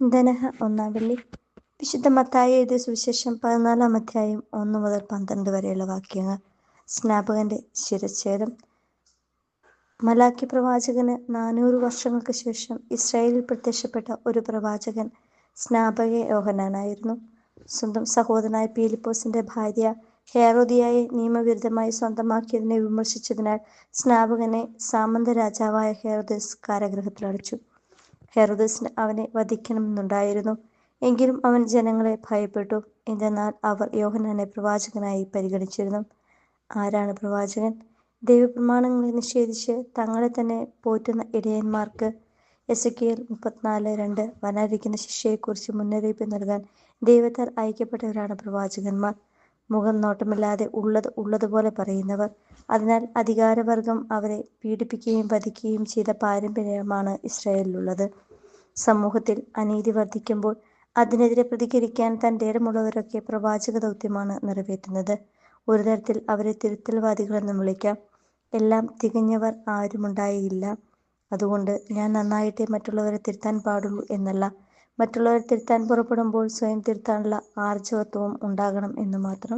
ധനഹ 1 വെള്ളി. വിശുദ്ധ മത്തായി എഴുതിയ സുവിശേഷം 14 അധ്യായം 1 മുതൽ 12 വരെയുള്ള വാക്യങ്ങൾ. സ്നാപകന്റെ ശിരച്ഛേദം. മലാക്കി പ്രവാചകന് 400 വർഷങ്ങൾക്ക് ശേഷം ഇസ്രായേലിൽ പ്രത്യക്ഷപ്പെട്ട ഒരു പ്രവാചകൻ സ്നാപക യോഹന്നാനായിരുന്നു. സ്വന്തം സഹോദരനായ പീലിപ്പോസിന്റെ ഭാര്യ ഹെരോദിയായെ നിയമവിരുദ്ധമായി സ്വന്തമാക്കിയതിനെ വിമർശിച്ചതിനാൽ സ്നാപകനെ സാമന്ത രാജാവായ ഹെരോദസ് കാരാഗൃഹത്തിലടച്ചു. ഹെരോദസിന് അവനെ വധിക്കണമെന്നുണ്ടായിരുന്നു. എങ്കിലും അവൻ ജനങ്ങളെ ഭയപ്പെട്ടു, എന്തെന്നാൽ അവർ യോഹന്നാനെ പ്രവാചകനായി പരിഗണിച്ചിരുന്നു. ആരാണ് പ്രവാചകൻ? ദൈവപ്രമാണങ്ങളെ നിഷേധിച്ച് തങ്ങളെ തന്നെ പോറ്റുന്ന ഇടയന്മാർക്ക്. എസെക്കിയേൽ 34:2. വരാനിരിക്കുന്ന ശിക്ഷയെക്കുറിച്ച് മുന്നറിയിപ്പ് നൽകാൻ ദൈവത്താൽ അയക്കപ്പെട്ടവരാണ് പ്രവാചകന്മാർ. മുഖം നോട്ടമില്ലാതെ ഉള്ളത് ഉള്ളതുപോലെ പറയുന്നവർ. അതിനാൽ അധികാരവർഗം അവരെ പീഡിപ്പിക്കുകയും വധിക്കുകയും ചെയ്ത പാരമ്പര്യമാണ് ഇസ്രായേലിലുള്ളത്. സമൂഹത്തിൽ അനീതി വർദ്ധിക്കുമ്പോൾ അതിനെതിരെ പ്രതികരിക്കാൻ തന്റെ ഇടമുള്ളവരൊക്കെ പ്രവാചക ദൗത്യമാണ് നിറവേറ്റുന്നത്. ഒരു തരത്തിൽ അവരെ തിരുത്തൽവാദികളെന്നും വിളിക്കാം. എല്ലാം തികഞ്ഞവർ ആരുമുണ്ടായില്ല. അതുകൊണ്ട് ഞാൻ നന്നായിട്ടേ മറ്റുള്ളവരെ തിരുത്താൻ പാടുള്ളൂ എന്നല്ല, മറ്റുള്ളവരെ തിരുത്താൻ പുറപ്പെടുമ്പോൾ സ്വയം തിരുത്താനുള്ള ആർജവത്വവും ഉണ്ടാകണം എന്നു മാത്രം.